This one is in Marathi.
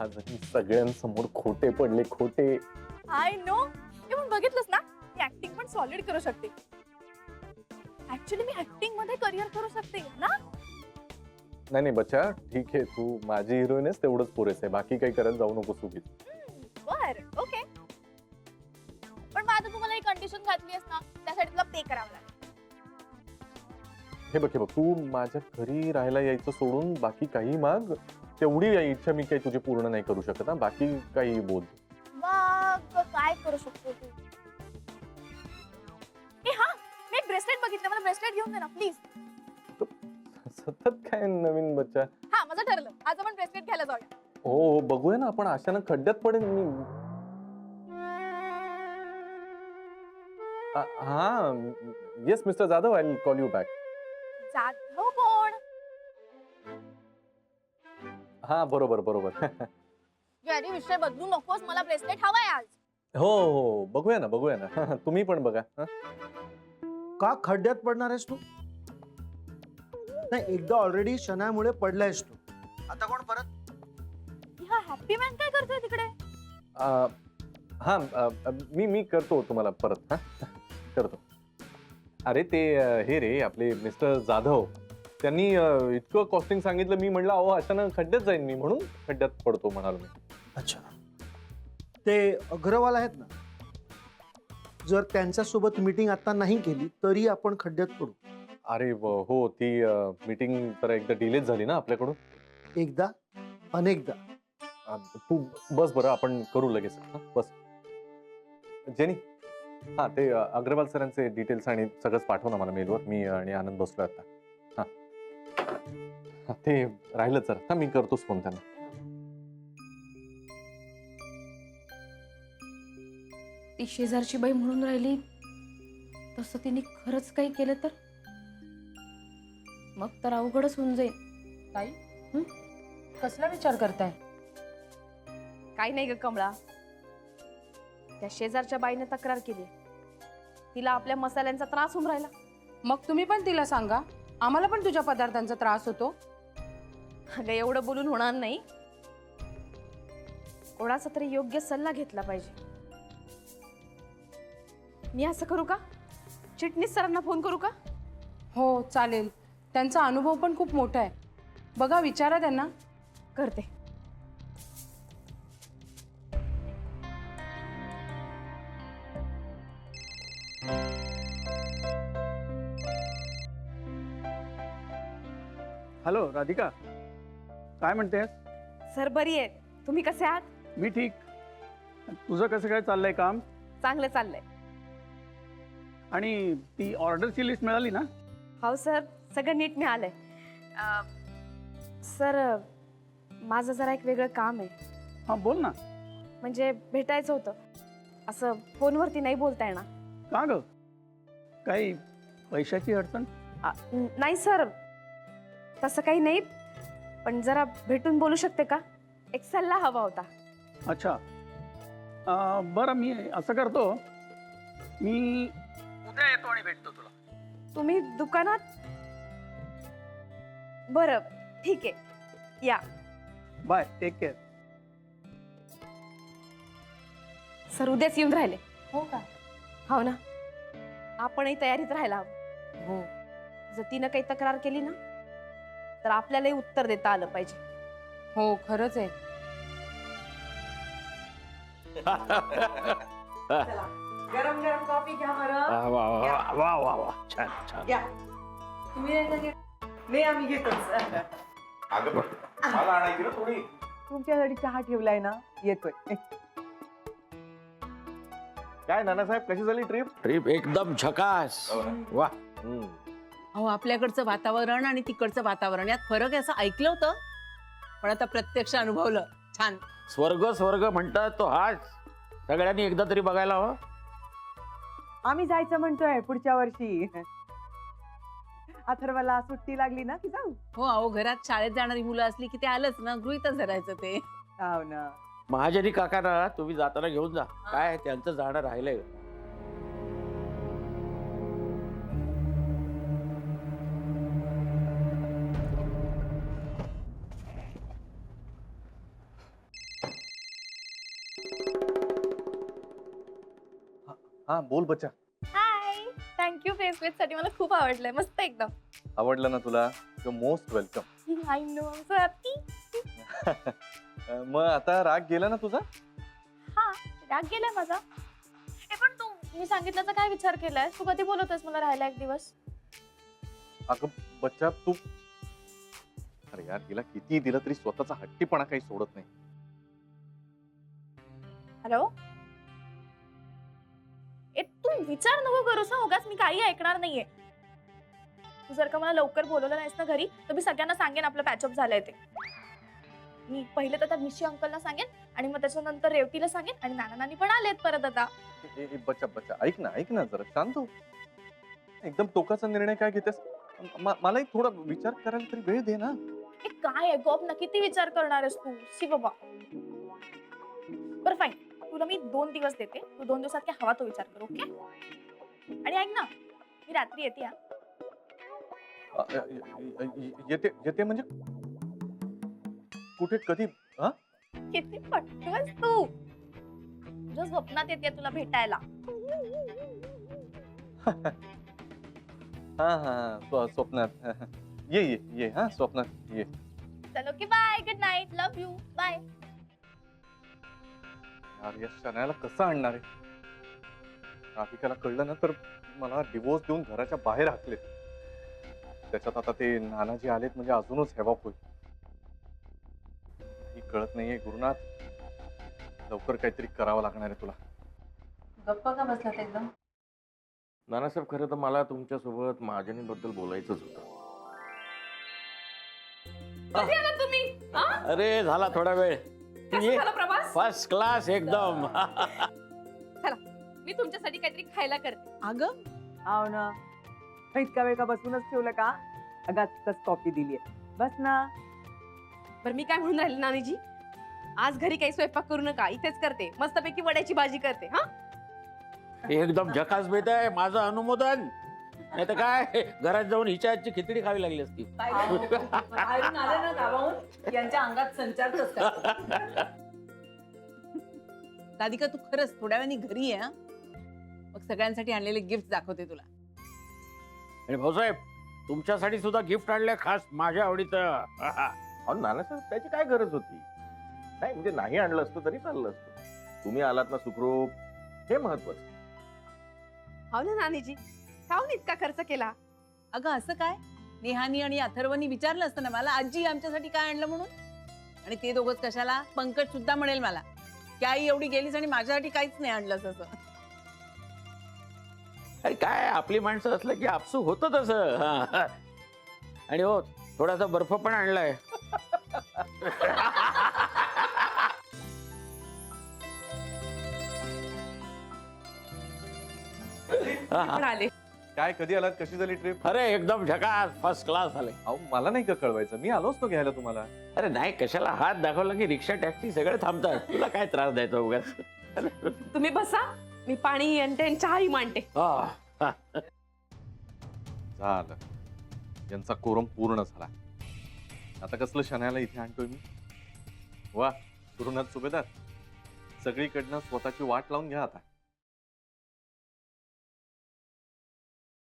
आज मी सगळ्यांसमोर खोटे पडले, खोटे. I know. हे पण बघितलंस ना, मी ऍक्टिंग पण सॉलिड करू शकते. ऍक्च्युली मी ऍक्टिंग मध्ये करिअर करू शकते ना. नाही नाही बच्चा, ठीक आहे, तू माझी हिरोईन आहेस तेवढंच पुरेस आहे, बाकी काही करत जाऊ नको चुकीच. बर ओके. पण मग आता तुम्हाला एक कंडिशन घातली आहेस ना, त्यासाठी तुला पे करावं लागेल. हे बघ तू माझ्या घरी राहायला यायचं सोडून बाकी काही माग. तेवढी इच्छा मी काही तुझी पूर्ण नाही करू शकत हा, बाकी काही बोल. मग काय करू शकतो तू? ए हा, मी एक ब्रेसलेट बघितलं, मला ब्रेसलेट घेऊन दे ना प्लीज. सतत काय नवीन बच्चा. हा, माझं ठरलं, आज आपण ब्रेसलेट घ्यायला जाऊया. हो बघूया ना, आपण अचानक खड्ड्यात पडेल मी. हा yes mister Jadhav, I will call you back. Jadhav कोण? हा बरोबर. यारी विषय बदलू नकोस, मला ब्रेसलेट हवाय आज. हो बघूया ना. तुम्ही पण बघा. का खड्ड्यात पडणार आहेस तू? नाही, एकदा ऑलरेडी शनामुळे पडलायस तू, आता कोण परत? हा हॅपी मॅन काय करतोय तिकडे? हा मी करतो तुम्हाला परत. करतो. अरे ते हे रे आपले मिस्टर जाधव, त्यांनी इतकं कॉस्टिंग सांगितलं, मी म्हणलं अहो अचानक खड्ड्यात जाईन मी, म्हणून खड्ड्यात पडतो म्हणालो मी. अच्छा, ते अग्रवाल आहेत ना, जर त्यांच्यासोबत मीटिंग आता नाही केली तरी आपण खड्ड्यात पडू. अरे हो, ती मीटिंग तर एकदा डिलेच झाली ना आपल्याकडून. एकदा अनेकदा. तू बस बरं, आपण करू लगेच. बस. जेनी, हा ते अग्रवाल सरांचे डिटेल्स आणि सगळंच पाठव ना मला मेलवर. मी आणि आनंद बसलोय आता. हा ते राहिलं सर. हा मी करतोच फोन त्यांना. ती शेजारची बाई म्हणून राहिली तसं तिने खरंच काही केलं तर मग तर अवघडच होऊन जाईल. ताई, कसला विचार करताय? काही नाही ग कमळा, त्या शेजारच्या बाईने तक्रार केली, तिला आपल्या मसाल्यांचा त्रास होऊन राहिला. मग तुम्ही पण तिला सांगा, आम्हाला पण तुझ्या पदार्थांचा त्रास होतो. अगं एवढं बोलून होणार नाही, कोणाचा तरी योग्य सल्ला घेतला पाहिजे. मी असं करू का, चिटणीस सरांना फोन करू का? हो चालेल, त्यांचा अनुभव पण खूप मोठा आहे. बघा, विचारा त्यांना. करते. हॅलो राधिका, काय म्हणतेस? सर बरी आहे, तुम्ही कसे आहात? मी ठीक. तुझं कसं काय चाललंय काम? चांगलं चाललंय. आणि ती ऑर्डरची लिस्ट मिळाली ना? हो सर, सगळं नीट मिळालंय. सर माझं जरा एक वेगळं काम आहे. हां बोल ना. म्हणजे भेटायचं होतं, असं फोनवरती नाही बोलता येणार. का ग, काही पैशाची अडचण? नाही सर, तसं काही नाही, पण जरा भेटून बोलू शकते का? एक सल्ला हवा होता. अच्छा, बरं मी असं करतो, मी उद्या येतो आणि भेटतो तुला. तुम्ही दुकानात? बरं ठीक आहे, या. Bye, take care. सर उद्याच येऊन राहिले. हो का? हो ना, आपणही तयारीत राहायला हवं. हो. जर तिनं काही तक्रार केली ना, तर आपल्यालाही उत्तर देता आलं पाहिजे. हो खरंच आहे. गरम गरम कॉफी घ्या बरं. वा छान छान. घ्या. तुम्ही नाही घेत? नाही आम्ही घेतोच. अगं पण मला आणायची ना थोडी. तुमच्यासाठी चहा ठेवलाय ना, येतोय. काय नानासाहेब, कशी झाली ट्रिप? ट्रिप एकदम झकास. वा. अहो, आपल्याकडचं वातावरण आणि तिकडचं वातावरण यात फरक आहे असं ऐकलं होतं, पण आता प्रत्यक्ष अनुभवलं. छान. स्वर्ग स्वर्ग म्हणतात तो हाच. सगळ्यांनी एकदा तरी बघायला हवं. आम्ही जायचं म्हणतोय पुढच्या वर्षी. अथर्वला सुट्टी लागली ना की जाऊ. हो, अहो घरात शाळेत जाणारी मुलं असली की ते आलंच ना, गृहीतच धरायचं ते. हो ना. महाजनी काकांना तुम्ही जाताना घेऊन जा. काय त्यांचं जाणं राहिलंय. हा बोल बच्चा. हाय, थँक्यू ब्रेसलेट साठी. मला खूप आवडलंय, मस्त एकदम. आवडलं ना तुला? You most welcome. I know, I am so happy. मग आता राग गेला ना तुझा? हा, राग गेलाय माझा. हे पण तू मी सांगितल्याचा काय विचार केलाय? तू कधी बोलवतोस मला राहायला एक दिवस? अगं बच्चा तू, अरे यार हिला किती दिलं तरी स्वतःचा हट्टीपणा काही सोडत नाही. हॅलो, ए तू विचार नको करूस ना उगाच, मी काही ऐकणार नाहीये. तू जर का मला लवकर बोलवलं नाहीस ना घरी, तर मी सगळ्यांना सांगेन आपलं पॅचअप झालंय ते. मी पहिले तर त्या मिशी अंकलला सांगेन, आणि मग त्याच्यानंतर रेवतीला सांगेन, आणि नाना नानी पण आलेत परत आता. बच्चा बच्चा ऐक ना जरा शांत हो. एकदम टोकाचा निर्णय काय घेतेस? मलाही थोडा विचार करायला तरी वेळ दे ना. हे काय आहे गप ना, किती विचार करणार आहेस तू? सी बाबा. बरं फाईन, तुला मी 2 दिवस देते. तू 2 दिवसात काय हवा तो विचार कर, ओके? आणि ऐक ना, मी रात्री येते. येते म्हणजे कुठे कधी? हा किती पटकन तू तुझ्या स्वप्नात येते तुला भेटायला. हा स्वप्नात. ये हा स्वप्नात ये. चलो की bye, good night, love you, bye. यार या शनायाला कसं आणणार आहे? राधिकाला कळलं ना तर मला डिवोर्स देऊन घराच्या बाहेर हाकले. त्याच्यात आता ते नानाजी आलेत म्हणजे अजूनच हेवाप होईल. ही कळत नाहीये गुरुनाथ, लवकर काहीतरी करावं लागणार आहे तुला. गप्पा का बसलात एकदम? नानासाहेब खरं तर मला तुमच्यासोबत महाजनीबद्दल बोलायचंच होतं. कधी आलात तुम्ही? हा? अरे झाला थोडा वेळ. कसा झाला प्रवास? फर्स्ट क्लास एकदम. मी तुमच्यासाठी काहीतरी खायला करते. अगं आव ना, इतका वेळ का बसूनच ठेवलं का? अगं आत्ताच कॉफी दिलीये, बस ना. बरं मी काय म्हणून राहिले नानीजी, आज घरी काही स्वयंपाक करू नका, इथेच करते. मस्तपैकी वड्याची भाजी करते. हा, एकदम झकास बेत आहे, माझं अनुमोदन. नाही तर काय घरात जाऊन हिच्या हातची खिचडी खावी लागली असती. बाहेरून आले ना गावाहून, यांच्या अंगात संचारतच का? राधिका तू खरंच थोड्या वेळाने घरी ये. हा? मग सगळ्यांसाठी आणलेले गिफ्ट दाखवते तुला. आणि भाऊसाहेब तुमच्यासाठी सुद्धा गिफ्ट आणलंय खास माझ्या आवडीचं. अहो नानासाहेब त्याची काय गरज होती? नाही म्हणजे नाही आणलं असतं तरी चाललं असतं. तुम्ही आलात ना सुखरूप, हे महत्वाचं. हो ना नानीजी, काहून इतका खर्च केला? अगं असं काय, नेहानी आणि अथर्वनी विचारलं असतं ना मला आजी आमच्यासाठी काय आणलं म्हणून. आणि ते दोघंच कशाला, पंकज सुद्धा म्हणेल मला की आई एवढी गेलीस आणि माझ्यासाठी काहीच नाही आणलंस असं. अरे काय आपली माणसं असलं की आपसूक होतं तसं. हा. आणि हो थोडासा बर्फ पण आणलाय. आले. काय कधी आलात? कशी झाली ट्रिप? अरे एकदम झकास फर्स्ट क्लास आले. अहो मला नाही का कळवायचं? मी आलो असतो घ्यायला तुम्हाला. अरे नाही कशाला, हात दाखवला की रिक्षा टॅक्सी सगळे थांबतात. तुला काय त्रास द्यायचा उगाच. तुम्ही बसा, मी पाणी आणते, चहाही मांडते. झालं, यांचा कोरम पूर्ण झाला. आता कसलं शनायाला इथे आणतोय मी? वा गुरुनाथ सुभेदार, सगळीकडनं स्वतःची वाट लावून घ्या आता.